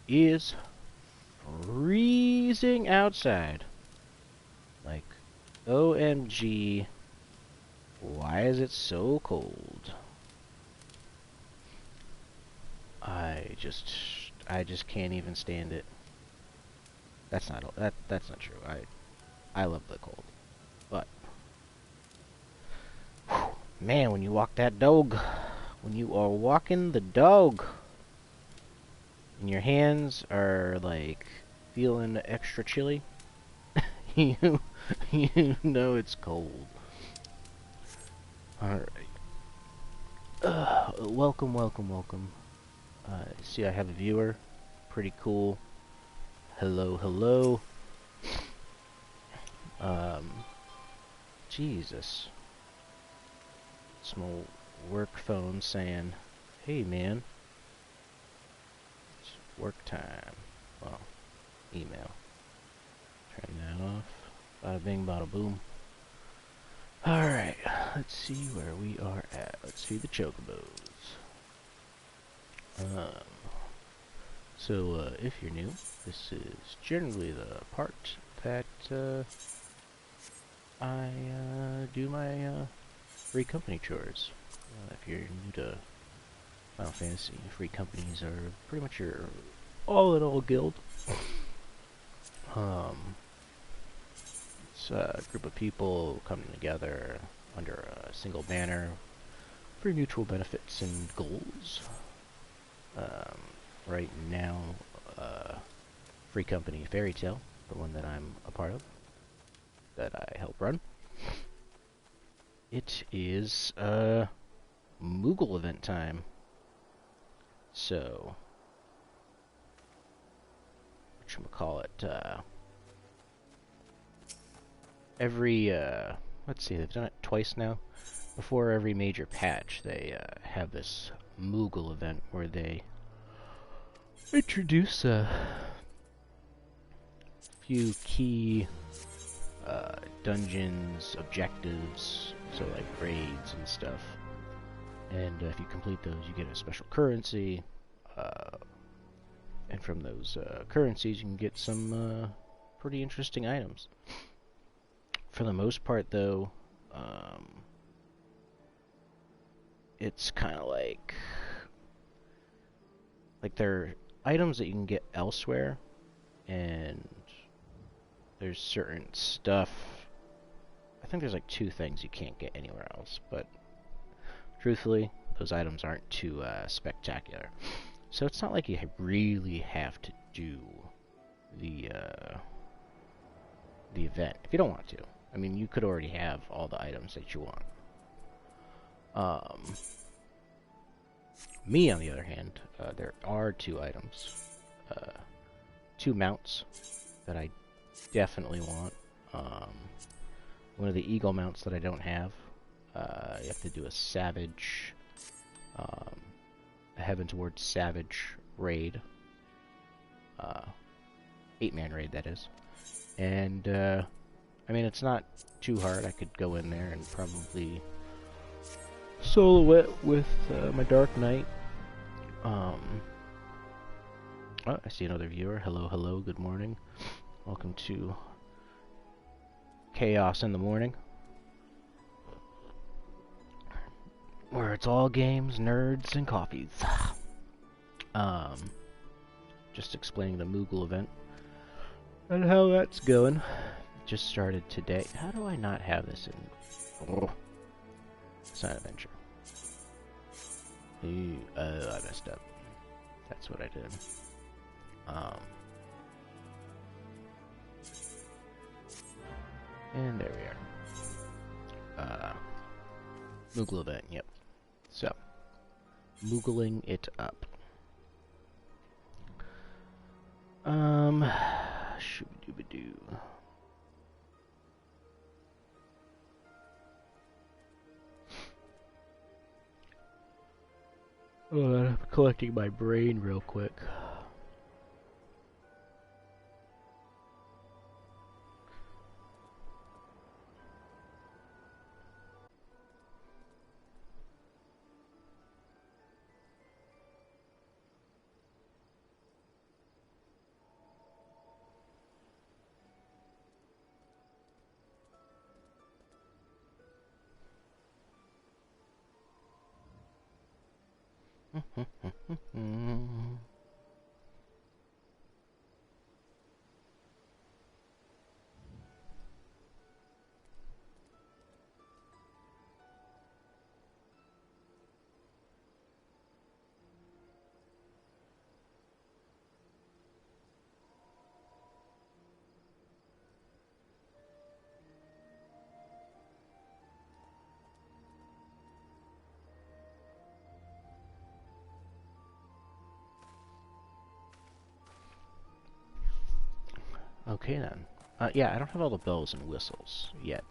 is freezing outside. Like, OMG, why is it so cold? I just can't even stand it. That's not true. I love the cold. But whew, man, when you walk that dog, when you are walking the dog, and your hands are like feeling extra chilly, you you know it's cold. All right. Welcome, welcome, welcome. See, I have a viewer. Pretty cool. Hello, hello. Jesus. Small work phone saying, "Hey, man, it's work time." Well, email. Turn that off. Bada bing, bada boom. Alright, let's see where we are at. Let's see the chocobos. If you're new, this is generally the part that I do my free company chores. If you're new to Final Fantasy, free companies are pretty much your all-in-all guild. It's a group of people coming together under a single banner for mutual benefits and goals. Right now, free company Fairy Tale, the one that I'm a part of, that I help run. It is Moogle event time. So, whatchamacallit, every, let's see, they've done it twice now. Before every major patch, they have this Moogle event where they introduce a few key dungeons, objectives, so like raids and stuff. And if you complete those, you get a special currency. And from those currencies, you can get some pretty interesting items. For the most part, though, it's kind of like they're items that you can get elsewhere, and there's certain stuff. I think there's like 2 things you can't get anywhere else, but truthfully, those items aren't too spectacular. So it's not like you really have to do the event if you don't want to. I mean, you could already have all the items that you want. Me, on the other hand, there are 2 items, 2 mounts that I definitely want. One of the eagle mounts that I don't have. You have to do a Savage, a Heaven Towards Savage raid. 8-man raid, that is. And, I mean, it's not too hard. I could go in there and probably solo it with my Dark Knight. Oh, I see another viewer. Hello, hello, good morning. Welcome to Chaos in the Morning, where it's all games, nerds, and coffees. Just explaining the Moogle event and how that's going. Just started today. How do I not have this in... Oh, it's not adventure. I messed up. That's what I did. And there we are. Moogle event, yep. So, Moogling it up. Shoo-ba-doo-ba-doo. Oh, I'm collecting my brain real quick. Okay then. Yeah, I don't have all the bells and whistles yet.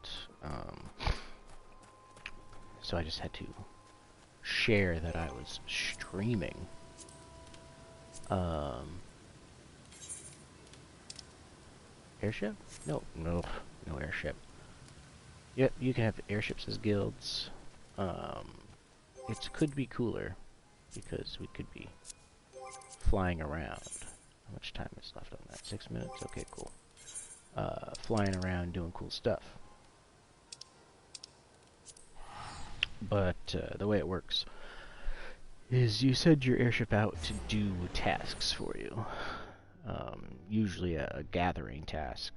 So I just had to share that I was streaming. Airship? No airship. Yep, you can have airships as guilds. It could be cooler because we could be flying around. How much time is left on that? 6 minutes? Okay, cool. Flying around doing cool stuff. But the way it works is you send your airship out to do tasks for you. Usually a gathering task.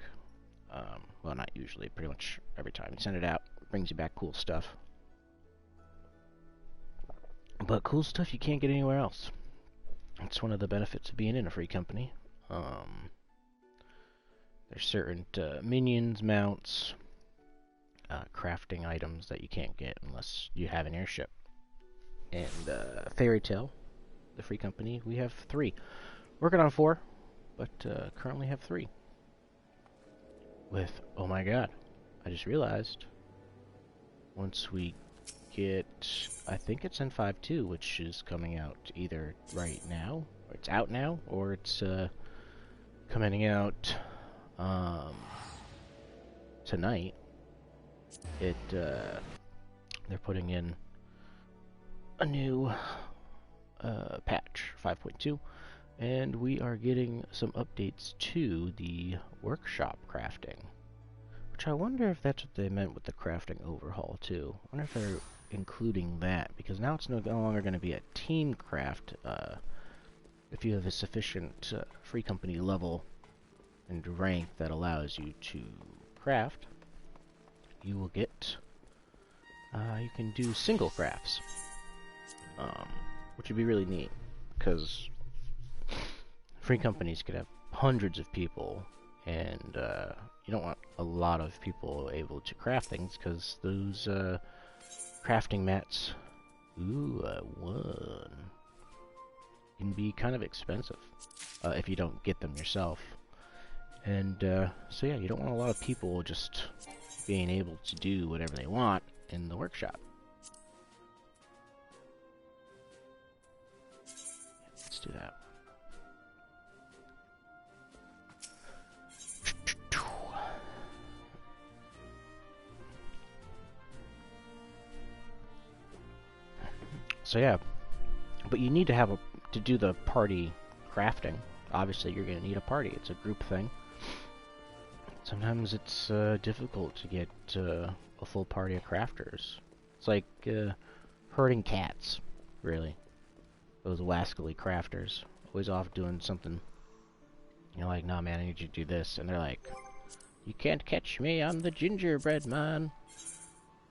Well, not usually, pretty much every time. You send it out, it brings you back cool stuff. But cool stuff you can't get anywhere else. It's one of the benefits of being in a free company. There's certain minions, mounts, crafting items that you can't get unless you have an airship. And Fairy Tale, the free company, we have 3. Working on 4, but currently have 3. With, oh my god, I just realized, once we get, I think it's in 5.2, which is coming out either right now, or it's out now, or it's coming out tonight. They're putting in a new patch, 5.2, and we are getting some updates to the workshop crafting, which I wonder if that's what they meant with the crafting overhaul too. I wonder if they're including that, because now it's no longer going to be a team craft. If you have a sufficient free company level and rank that allows you to craft, you will get, you can do single crafts, which would be really neat, because free companies could have hundreds of people, and you don't want a lot of people able to craft things, because those crafting mats, ooh, I won, can be kind of expensive if you don't get them yourself. And so yeah, you don't want a lot of people just being able to do whatever they want in the workshop. Let's do that. So yeah, but you need to have to do the party crafting. Obviously, you're going to need a party. It's a group thing. Sometimes it's difficult to get a full party of crafters. It's like herding cats, really. Those wascally crafters, always off doing something. You're like, nah, man, I need you to do this, and they're like, you can't catch me. I'm the gingerbread man.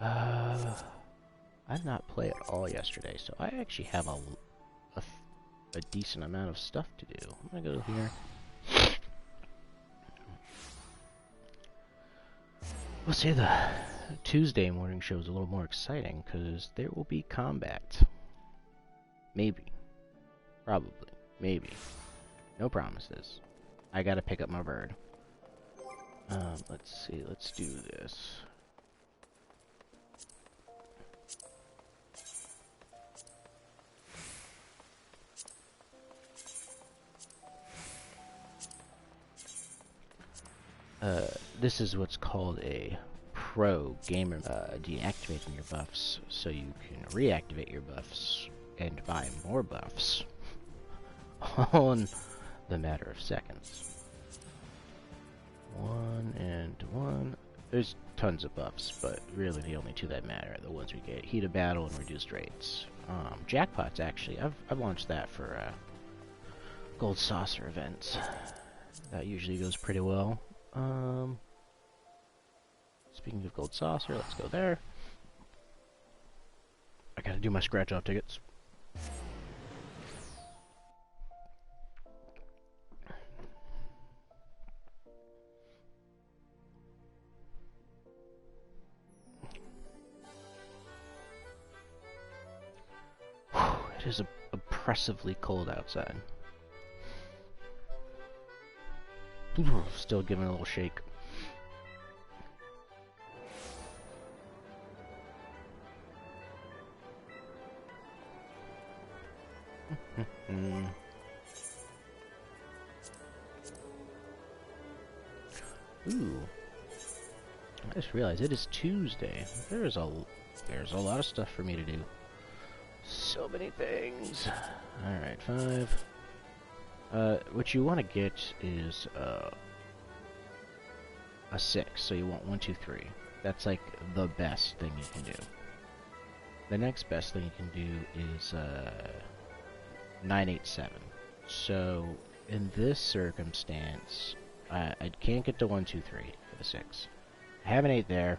I did not play at all yesterday, so I actually have a decent amount of stuff to do. I'm gonna go here. We'll say the Tuesday morning show is a little more exciting, because there will be combat. Maybe. Probably. Maybe. No promises. I gotta pick up my bird. Let's see, let's do this. This is what's called a pro gamer, deactivating your buffs so you can reactivate your buffs and buy more buffs on the matter of seconds. 1 and 1. There's tons of buffs, but really the only two that matter are the ones we get: Heat of Battle and Reduced Rates. Jackpots, actually, I've launched that for Gold Saucer events. That usually goes pretty well. Speaking of Gold Saucer, let's go there. I gotta do my scratch-off tickets. It is oppressively cold outside. Still giving a little shake. Ooh. I just realized it is Tuesday. There's a lot of stuff for me to do. So many things. Alright, 5. What you want to get is a 6. So you want 1, 2, 3. That's like the best thing you can do. The next best thing you can do is 9, 8, 7. So in this circumstance, I can't get to 1, 2, 3 for the 6. I have an 8 there.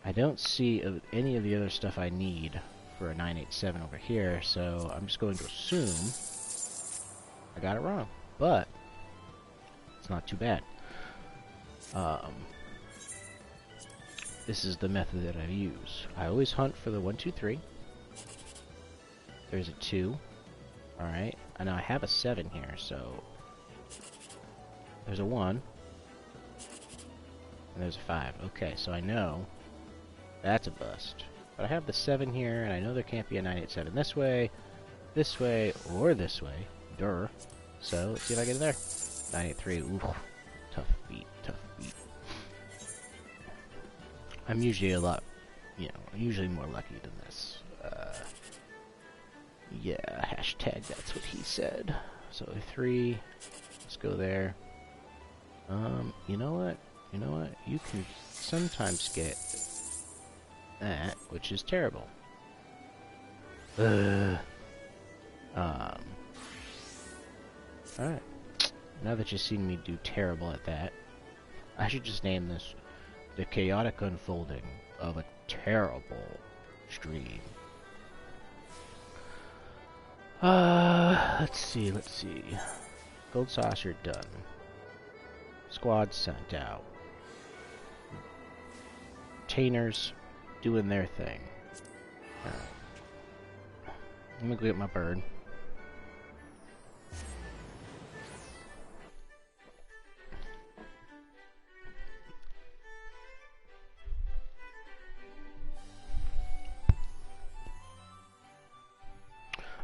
I don't see any of the other stuff I need for a 9, 8, 7 over here, so I'm just going to assume I got it wrong. But it's not too bad. This is the method that I use. I always hunt for the 1, 2, 3. There's a 2. Alright, and now I have a 7 here, so there's a 1. And there's a 5. Okay, so I know that's a bust. But I have the 7 here, and I know there can't be a 9, 8, 7 this way, or this way. Durr. So, let's see if I get it there. 9, 8, 3. Ooh. Tough beat, tough beat. I'm usually usually more lucky than this. Yeah, hashtag that's what he said. So, 3. Let's go there. You know what? You can sometimes get that, which is terrible. Alright. Now that you've seen me do terrible at that, I should just name this the chaotic unfolding of a terrible stream. Let's see. Gold Saucer done. Squad sent out. Tainers doing their thing. Alright. Let me go get my bird.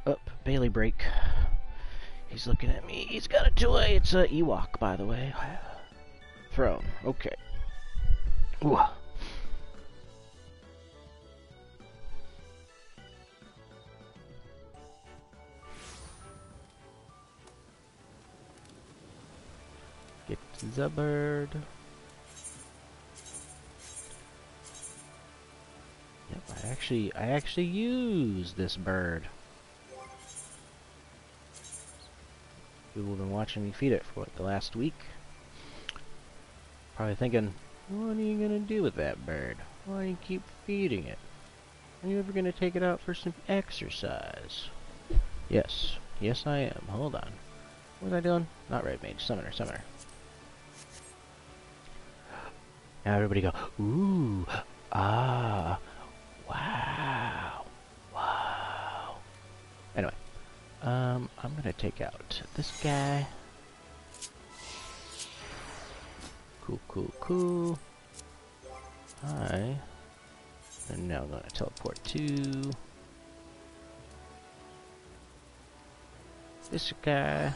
Up, Bailey break. He's looking at me. He's got a toy. It's a Ewok, by the way. Throne. Okay. Ooh. Get the bird. Yep, I actually use this bird. People have been watching me feed it for like the last week. Probably thinking, what are you gonna do with that bird? Why do you keep feeding it? Are you ever gonna take it out for some exercise? Yes. Yes, I am. Hold on. What was I doing? Not Red Mage. Summoner. Now everybody go, ooh, ah, wow, wow. Anyway, I'm gonna take out this guy. Cool. Hi. And now I'm gonna teleport to this guy.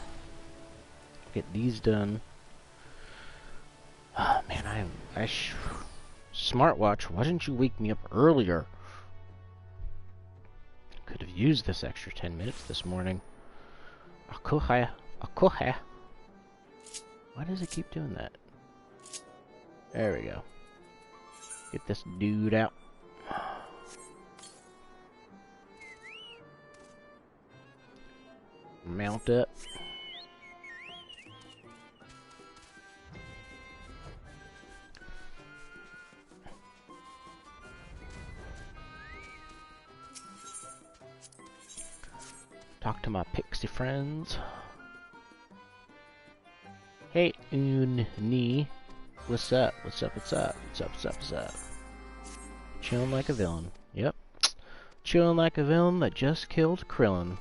Get these done. Oh man, smartwatch, why didn't you wake me up earlier? Could have used this extra 10 minutes this morning. Why does it keep doing that? There we go. Get this dude out. Mount up. Talk to my pixie friends. Hey, Uni. What's up? What's up? What's up? What's up? What's up? What's up? Chilling like a villain. Yep. Chilling like a villain that just killed Krillin.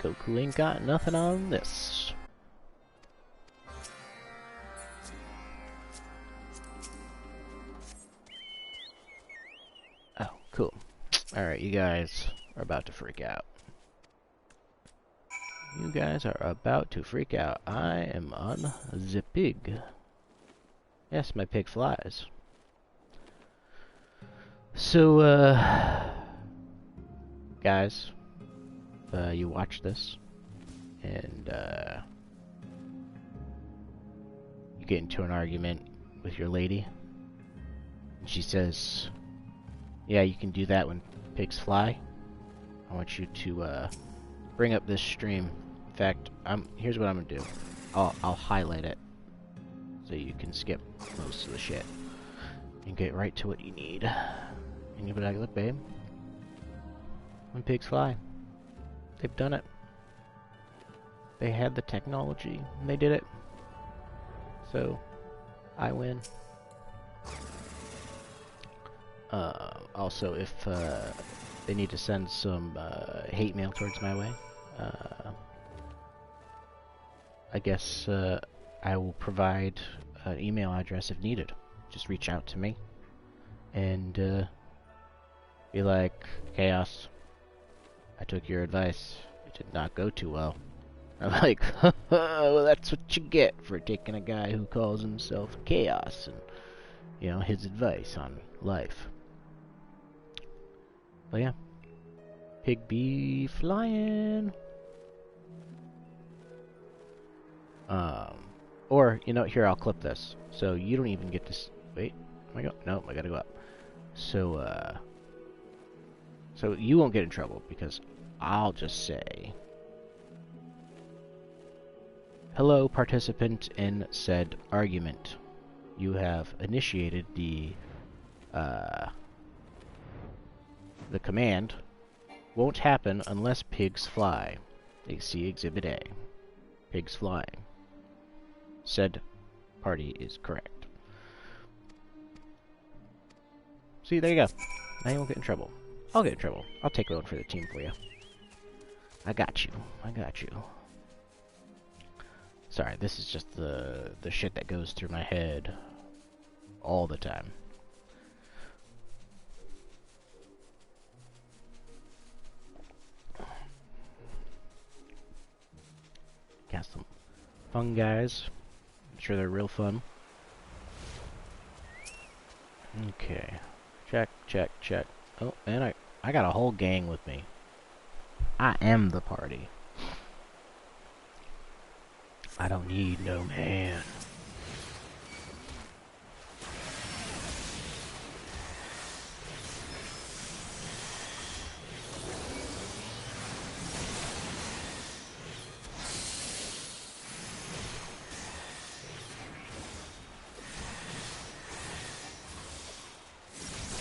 Goku ain't got nothing on this. Oh, cool. Alright, you guys are about to freak out. You guys are about to freak out. I am on the pig. Yes, my pig flies. So, guys, you watch this, and, you get into an argument with your lady, and she says, yeah, you can do that when pigs fly. I want you to, bring up this stream. In fact, here's what I'm gonna do. I'll highlight it, so you can skip most of the shit, and get right to what you need. And you'll be like, look, babe, when pigs fly, they've done it. They had the technology, and they did it. So, I win. Also, if they need to send some hate mail towards my way, I guess I will provide an email address if needed. Just reach out to me and be like, Chaos, I took your advice. It did not go too well. I'm like, well, that's what you get for taking a guy who calls himself Chaos and, you know, his advice on life. But yeah, pig be flying. Or, you know, here, I'll clip this. So you don't even get to wait, am I go? No, I gotta go up. So, so you won't get in trouble, because I'll just say, hello, participant in said argument. You have initiated the command won't happen unless pigs fly. See Exhibit A. Pigs flying. Said party is correct. See, there you go. Now you won't get in trouble. I'll get in trouble. I'll take one for the team for you. I got you. I got you. Sorry, this is just the shit that goes through my head all the time. Got some fun guys. I'm sure they're real fun. Okay. Check, check, check. Oh, and I got a whole gang with me. I am the party. I don't need no man.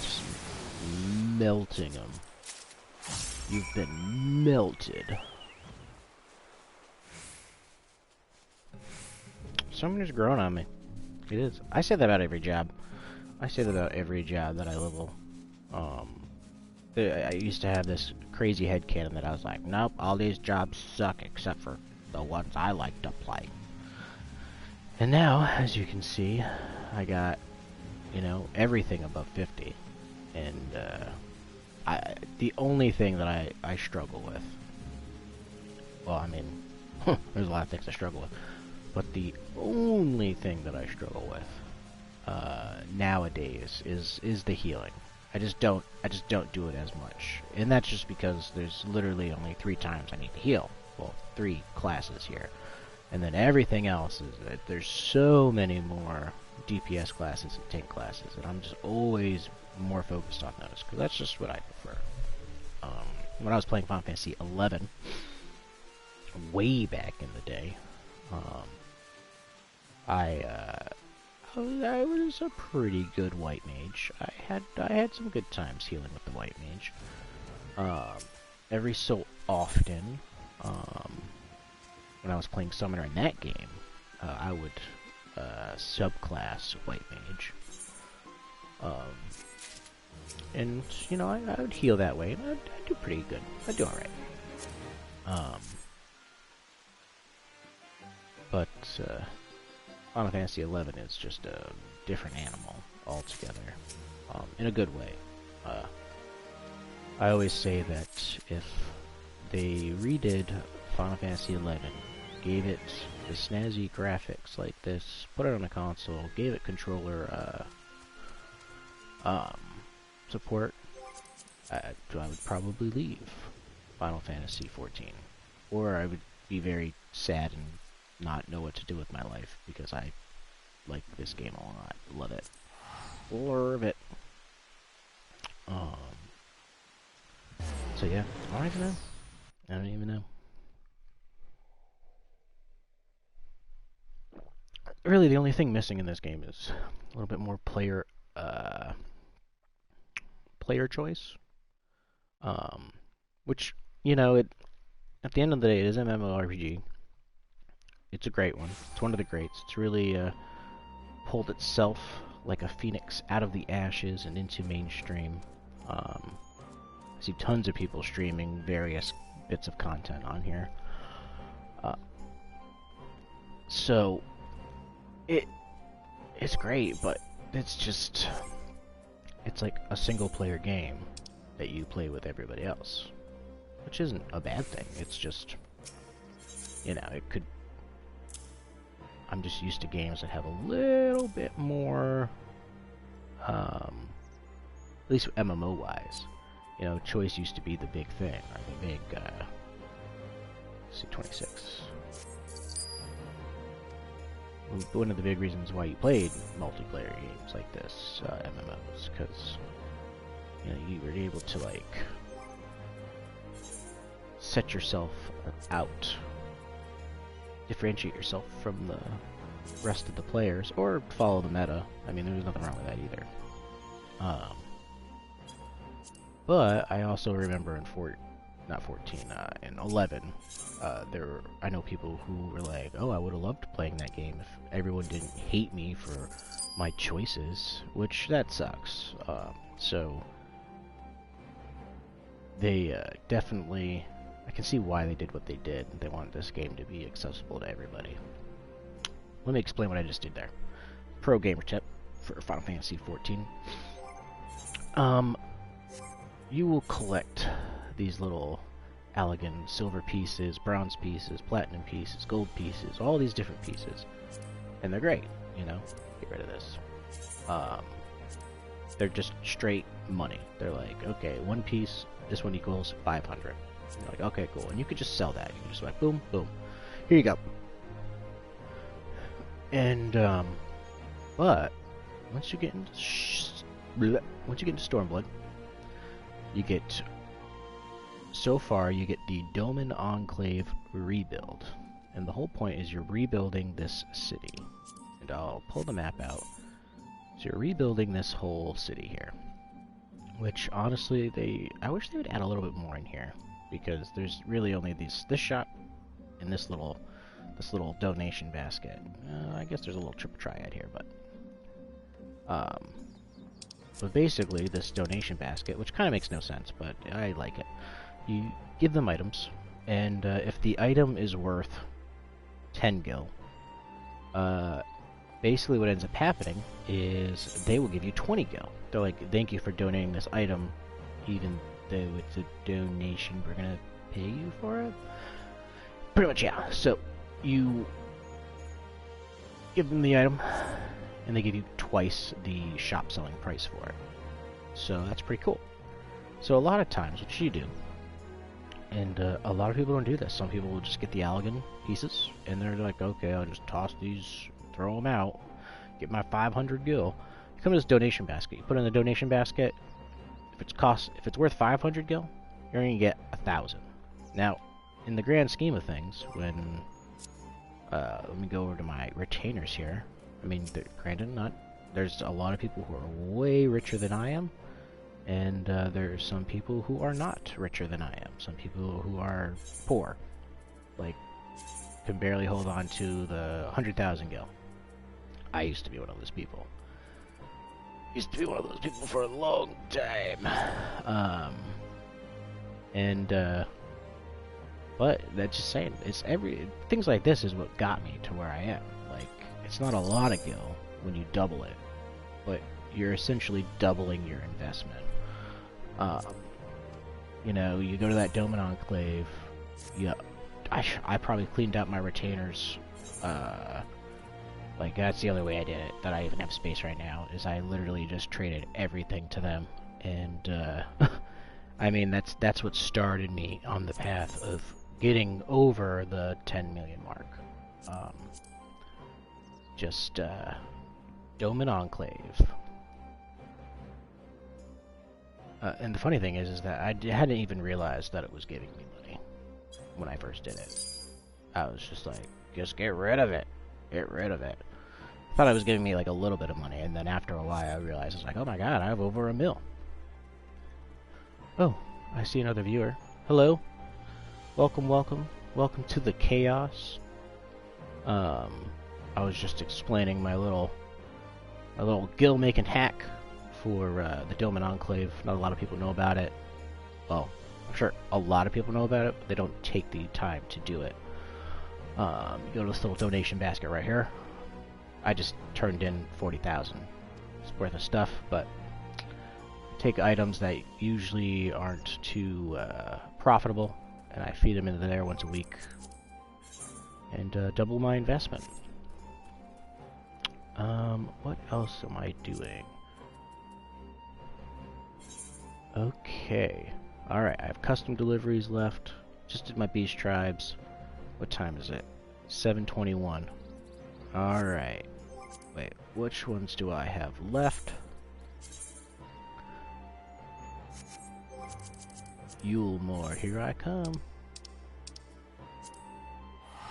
Just melting them. You've been melted. Summoner's growing on me. It is. I say that about every job. I say that about every job that I level. I used to have this crazy headcanon that I was like, nope, all these jobs suck except for the ones I like to play. And now, as you can see, I got, you know, everything above 50. And, the only thing that I struggle with, well, I mean, there's a lot of things I struggle with, but the only thing that I struggle with nowadays is the healing. I just don't do it as much, and that's just because there's literally only 3 times I need to heal. Well, 3 classes here, and then everything else is that there's so many more DPS classes and tank classes, and I'm just always more focused on those, because that's just what I prefer. When I was playing Final Fantasy XI, way back in the day, I was a pretty good white mage. I had some good times healing with the white mage. Every so often, when I was playing Summoner in that game, I would subclass white mage. And, you know, I would heal that way, and I'd do pretty good. I'd do alright. But Final Fantasy XI is just a different animal altogether, in a good way. I always say that if they redid Final Fantasy XI, gave it the snazzy graphics like this, put it on a console, gave it controller support, I would probably leave Final Fantasy XIV. Or I would be very sad and not know what to do with my life, because I like this game a lot. Love it. Love it. So yeah, I don't even know. I don't even know. Really, the only thing missing in this game is a little bit more player choice. Which, you know, at the end of the day, it is an MMORPG. It's a great one. It's one of the greats. It's really pulled itself like a phoenix out of the ashes and into mainstream. I see tons of people streaming various bits of content on here. So it's great, but it's like a single player game that you play with everybody else, which isn't a bad thing. It's just, you know, I'm just used to games that have a little bit more, at least MMO wise, you know, choice used to be the big thing, or the big, C26. One of the big reasons why you played multiplayer games like this, MMOs, because, you know, you were able to, like, set yourself out, differentiate yourself from the rest of the players, or follow the meta. I mean, there's nothing wrong with that either. But I also remember in in 11, I know people who were like, oh, I would have loved playing that game if everyone didn't hate me for my choices, which that sucks. So they definitely, I can see why they did what they did. They wanted this game to be accessible to everybody. Let me explain what I just did there. Pro gamer tip for Final Fantasy XIV. You will collect these little Allegan silver pieces, bronze pieces, platinum pieces, gold pieces, all these different pieces. And they're great, you know? Get rid of this. They're just straight money. They're like, okay, one piece, this one equals 500. And you're like, okay, cool. And you could just sell that. You can just like, boom, boom. Here you go. And, but, once you get into Stormblood, you get, so far, you get the Doman Enclave rebuild. And the whole point is you're rebuilding this city. And I'll pull the map out. So you're rebuilding this whole city here. Which, honestly, I wish they would add a little bit more in here. Because there's really only this shop and this little donation basket. I guess there's a little triple triad here, but basically this donation basket, which kind of makes no sense, but I like it. You give them items, and if the item is worth 10 gil, basically what ends up happening is they will give you 20 gil. They're like, thank you for donating this item, even though it's a donation, we're gonna pay you for it? Pretty much, yeah. So, you give them the item, and they give you twice the shop selling price for it. So that's pretty cool. So a lot of times, what you do, and a lot of people don't do this. Some people will just get the Allegan pieces, and they're like, okay, I'll just toss these, throw them out, Get my 500 gil. You come to this donation basket. You put in the donation basket. If it's worth 500 gil, you're gonna get 1,000. Now, in the grand scheme of things, when let me go over to my retainers here. I mean, granted, there's a lot of people who are way richer than I am, and there's some people who are not richer than I am. Some people who are poor, like can barely hold on to the 100,000 gil. I used to be one of those people. For a long time. But that's just saying, things like this is what got me to where I am. Like, it's not a lot of gil when you double it, but you're essentially doubling your investment. You know, you go to that Dome and Enclave. Yeah, I probably cleaned out my retainers. Like, that's the only way I did it, that I even have space right now, is I literally just traded everything to them. And, I mean, that's what started me on the path of getting over the 10 million mark. Dome and Enclave. And the funny thing is that I hadn't even realized that it was giving me money when I first did it. I was just like, just get rid of it. Get rid of it. I thought it was giving me like a little bit of money, and then after a while I realized, I was like, oh my god, I have over 1 mil. Oh, I see another viewer. Hello. Welcome, welcome. Welcome to the chaos. I was just explaining my little gil making hack for the Dome and Enclave. Not a lot of people know about it. Well, I'm sure a lot of people know about it, but they don't take the time to do it. You go to this little donation basket right here. I just turned in 40,000 worth of stuff, but take items that usually aren't too profitable, and I feed them into there once a week, and double my investment. What else am I doing? Okay. Alright, I have custom deliveries left. Just did my beast tribes. What time is it? 7:21. Alright. Wait, which ones do I have left? Yulemore, here I come.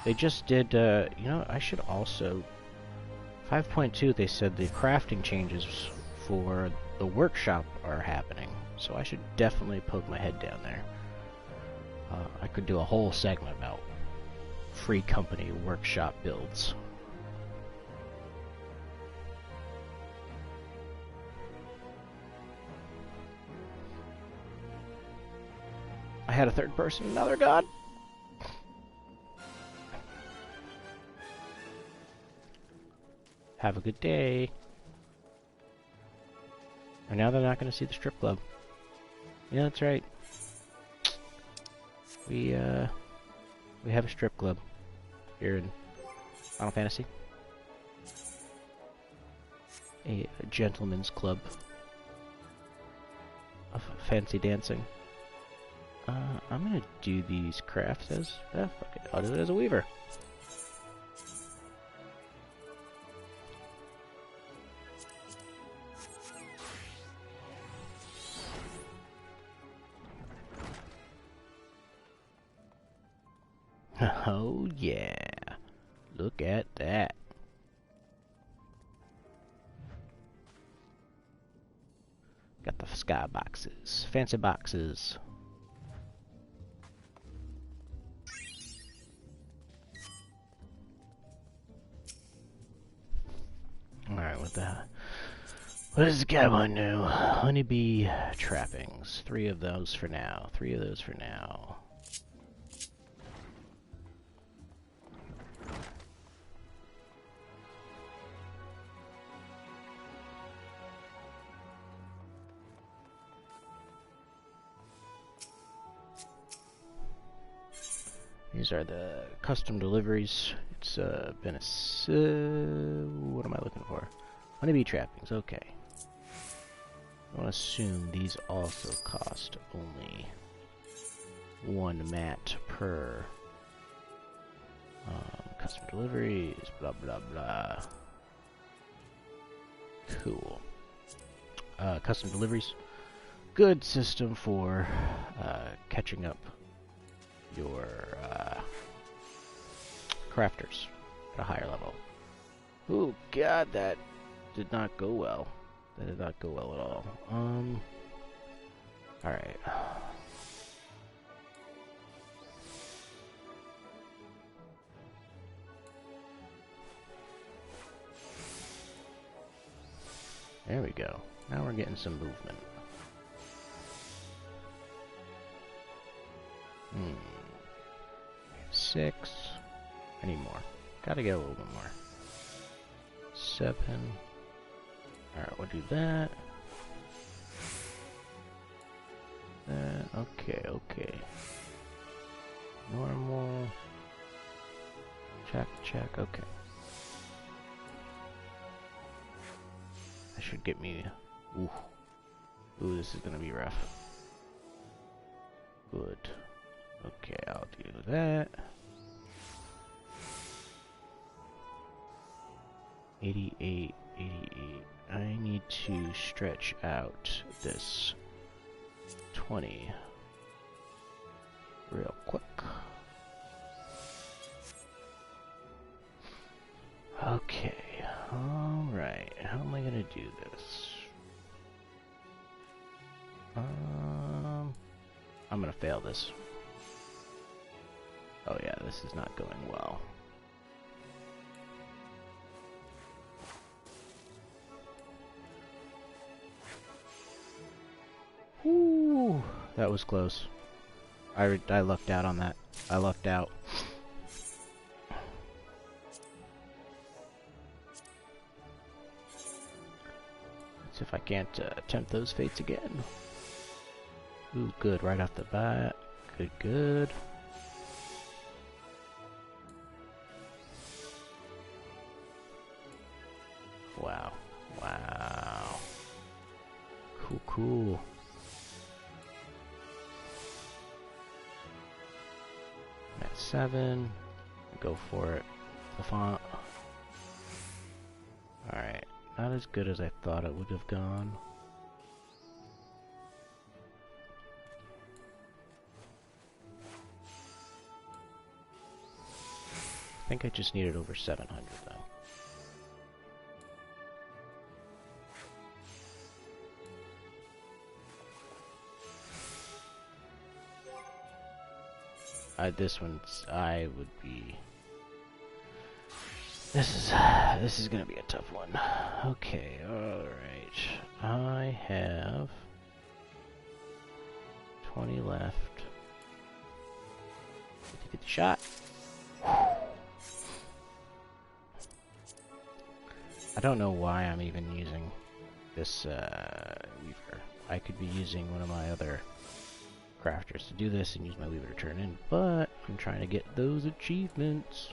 They just did, you know, I should also... 5.2, they said the crafting changes for the workshop are happening. So I should definitely poke my head down there. I could do a whole segment about free company workshop builds. I had a third person, now they're gone. Have a good day. And now they're not going to see the strip club. Yeah, that's right. We have a strip club here in Final Fantasy. A gentleman's club of fancy dancing. I'm gonna do these crafts as... fuck it, I'll do it as a weaver. Oh yeah, look at that. Got the sky boxes, fancy boxes. Alright, what does the guy want to know? Honeybee trappings. 3 of those for now. 3 of those for now. These are the custom deliveries. It's been a... what am I looking for? Honeybee trappings, okay. I want to assume these also cost only 1 mat per custom deliveries, blah blah blah. Cool. Custom deliveries. Good system for catching up your crafters at a higher level. Oh god, that did not go well. That did not go well at all. Alright. There we go. Now we're getting some movement. 6. I need more. Gotta get a little bit more. 7. Alright, we'll do that. Okay, okay. Normal. Check, okay. That should get me... Ooh. Ooh, this is gonna be rough. Good. Okay, I'll do that. 88, 88. I need to stretch out this 20 real quick. Okay, alright. How am I gonna do this? I'm gonna fail this. Oh yeah, this is not going well. Whoo! That was close. I lucked out on that. I lucked out. Let's see if I can't tempt those fates again. Ooh, good, right off the bat. Good, good. Wow. Wow. Cool, cool. I'm at 7. Go for it. The font. Alright. Not as good as I thought it would have gone. I think I just needed over 700 though. This one's, I would be, this is gonna be a tough one. Okay, alright. I have 20 left. 50 shot. I don't know why I'm even using this weaver. I could be using one of my other crafters to do this and use my weaver to turn in, but I'm trying to get those achievements.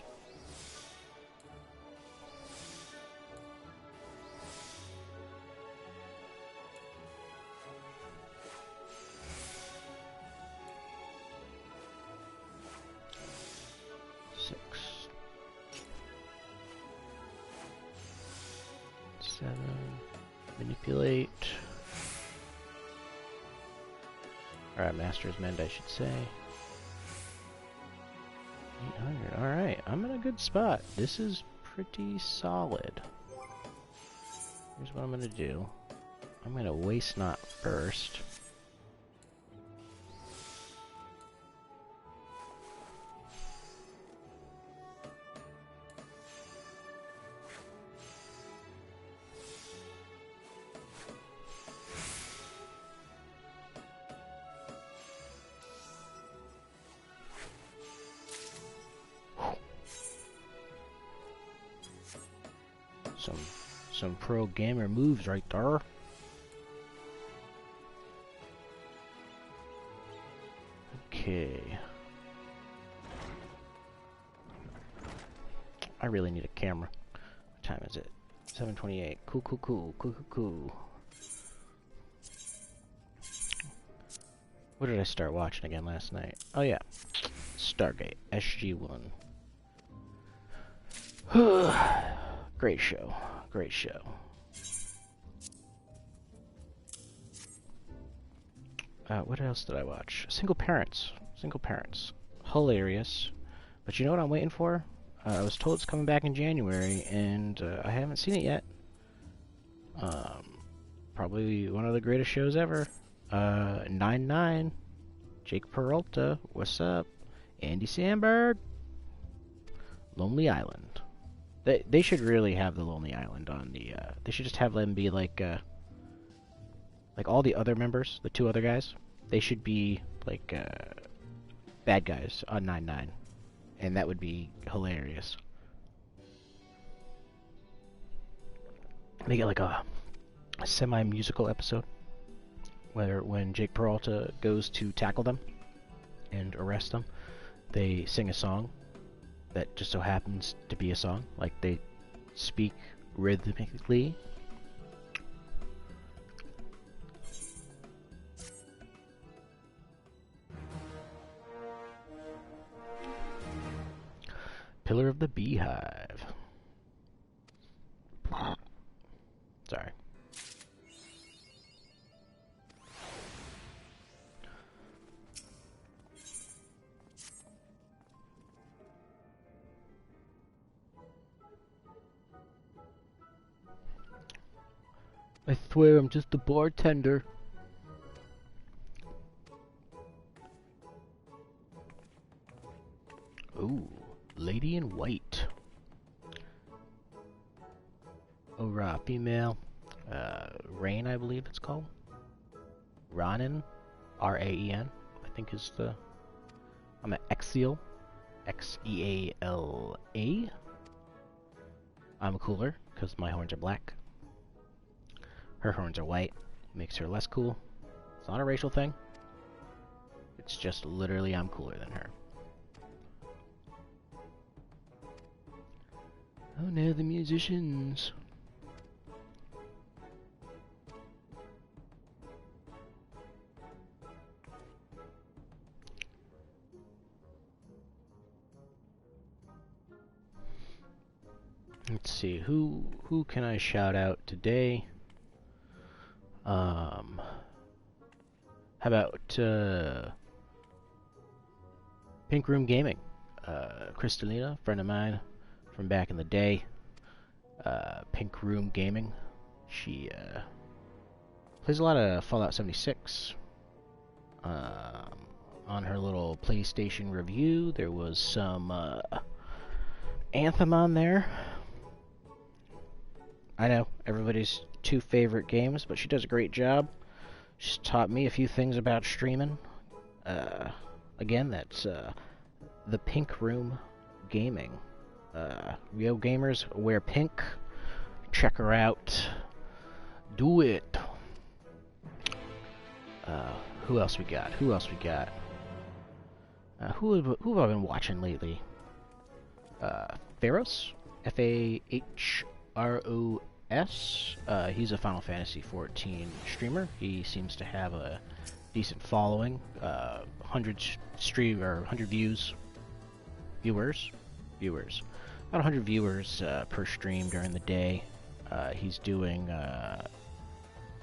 Manipulate. Alright, Master's Mend, I should say. 800. Alright, I'm in a good spot. This is pretty solid. Here's what I'm gonna do. I'm gonna waste not first. Some pro gamer moves right there. Okay. I really need a camera. What time is it? 7:28. Cool, cool, cool, cool, cool, cool. What did I start watching again last night? Oh yeah, Stargate SG-1. Great show. Great show. What else did I watch? Single Parents. Single Parents. Hilarious. But you know what I'm waiting for? I was told it's coming back in January, and I haven't seen it yet. Probably one of the greatest shows ever. 9-9. Jake Peralta. What's up? Andy Samberg. Lonely Island. They should really have the Lonely Island on the. They should just have them be like all the other members, the two other guys. They should be like bad guys on 9-9, and that would be hilarious. Make it like a semi-musical episode, where when Jake Peralta goes to tackle them and arrest them, they sing a song that just so happens to be a song. Like they speak rhythmically. Pillar of the Beehive. Sorry. I swear I'm just a bartender. Ooh, Lady in White. Oh, female. Rain, I believe it's called. Ronin. R-A-E-N, I think is the... I'm an Exeal. X-E-A-L-A. I'm cooler, because my horns are black. Her horns are white. Makes her less cool. It's not a racial thing. It's just literally I'm cooler than her. Oh no, the musicians. Let's see, who can I shout out today? How about Pink Room Gaming? Kristalina, friend of mine from back in the day. Pink Room Gaming. She plays a lot of Fallout 76. On her little PlayStation review, there was some Anthem on there. I know, everybody's two favorite games, but she does a great job. She's taught me a few things about streaming. Again, that's the Pink Room Gaming. Real gamers wear pink. Check her out. Do it. Who else we got? Who have I been watching lately? Pharos? F-A-H-R-O-S. He's a Final Fantasy XIV streamer. He seems to have a decent following. 100 viewers. About 100 viewers per stream during the day. He's doing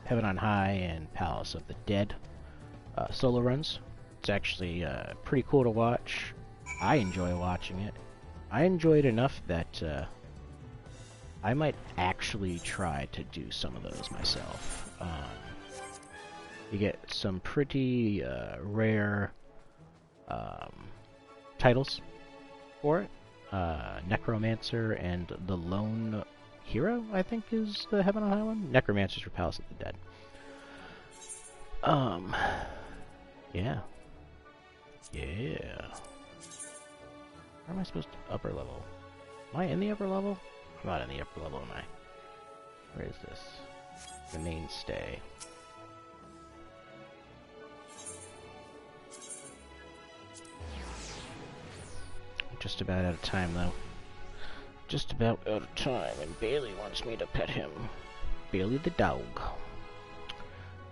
Heaven on High and Palace of the Dead solo runs. It's actually pretty cool to watch. I enjoy watching it. I enjoy it enough that I might actually try to do some of those myself. You get some pretty rare titles for it. Necromancer and the Lone Hero, I think, is the Heaven on High one. Necromancer's for Palace of the Dead. Yeah. Yeah. Where am I supposed to... Upper level? Am I in the upper level? I'm not in the upper level, am I? Where is this? The mainstay. Just about out of time, though. Just about out of time, and Bailey wants me to pet him. Bailey the dog.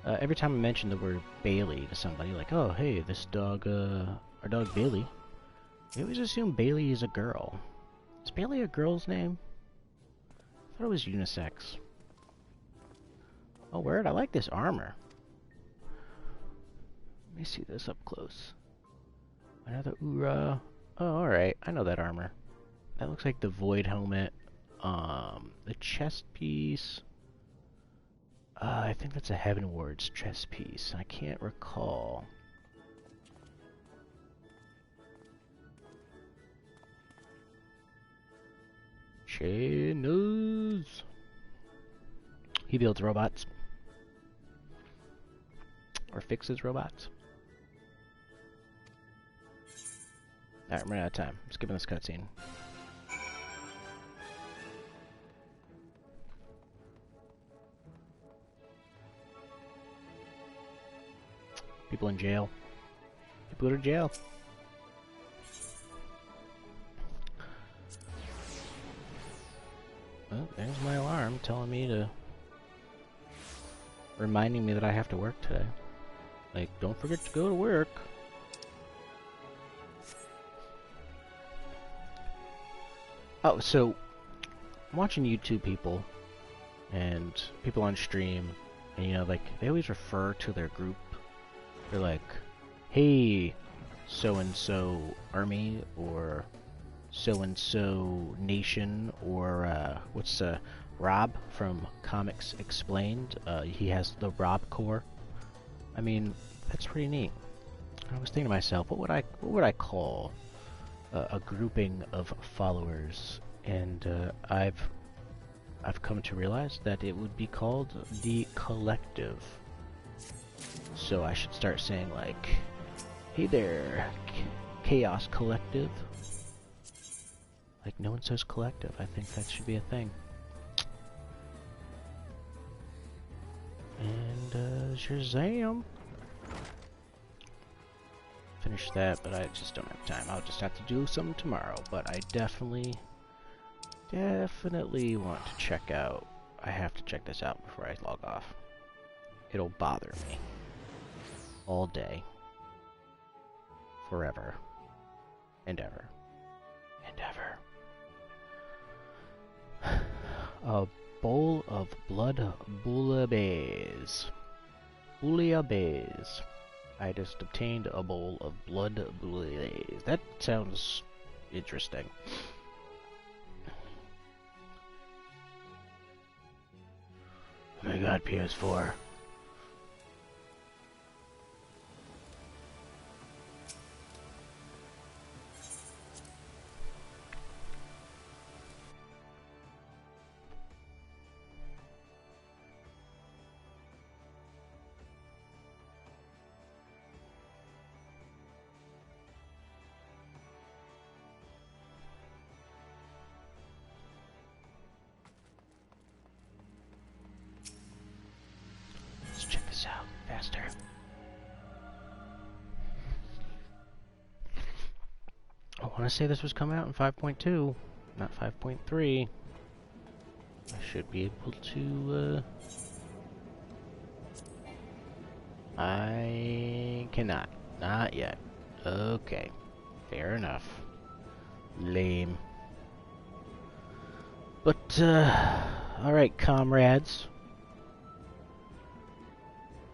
Every time I mention the word Bailey to somebody, like, oh, hey, this dog, our dog Bailey, they always assume Bailey is a girl. Is Bailey a girl's name? I thought it was unisex. Oh, word, I like this armor. Let me see this up close. Another Ura. Oh, alright. I know that armor. That looks like the Void helmet. The chest piece. I think that's a Heaven Ward's chest piece. I can't recall. Chinos. He builds robots. Or fixes robots. Alright, I'm running out of time. I'm skipping this cutscene. People in jail. People go to jail. Well, there's my alarm telling me to... reminding me that I have to work today. Like, don't forget to go to work. Oh, so... I'm watching YouTube people, and people on stream, and you know, like, they always refer to their group. They're like, hey, so-and-so army, or so-and-so nation, or, what's, Rob from Comics Explained. He has the Rob Corps. I mean, that's pretty neat. I was thinking to myself, what would I call a grouping of followers? And I've come to realize that it would be called the Collective. So I should start saying like, hey there, Chaos Collective. Like, no one says collective. I think that should be a thing. And Shazam. Finish that, but I just don't have time. I'll just have to do some tomorrow. But I definitely want to check out. I have to check this out before I log off. It'll bother me all day, forever, and ever, and ever. A bowl of blood bouillabaisse. Bouillabaisse. I just obtained a bowl of blood bouillabaisse. That sounds interesting. Oh my god, PS4. Out faster. I want to say this was coming out in 5.2, not 5.3. I should be able to, I cannot. Not yet. Okay. Fair enough. Lame. But, alright, comrades.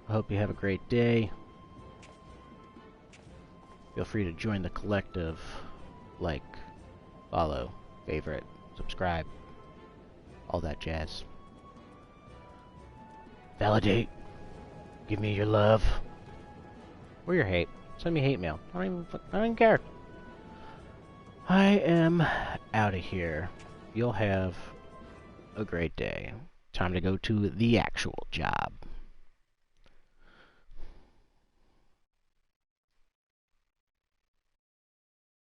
I hope you have a great day. Feel free to join the collective. Like, follow, favorite, subscribe, all that jazz. Validate. Give me your love. Or your hate. Send me hate mail. I don't even care. I am out of here. You'll have a great day. Time to go to the actual job.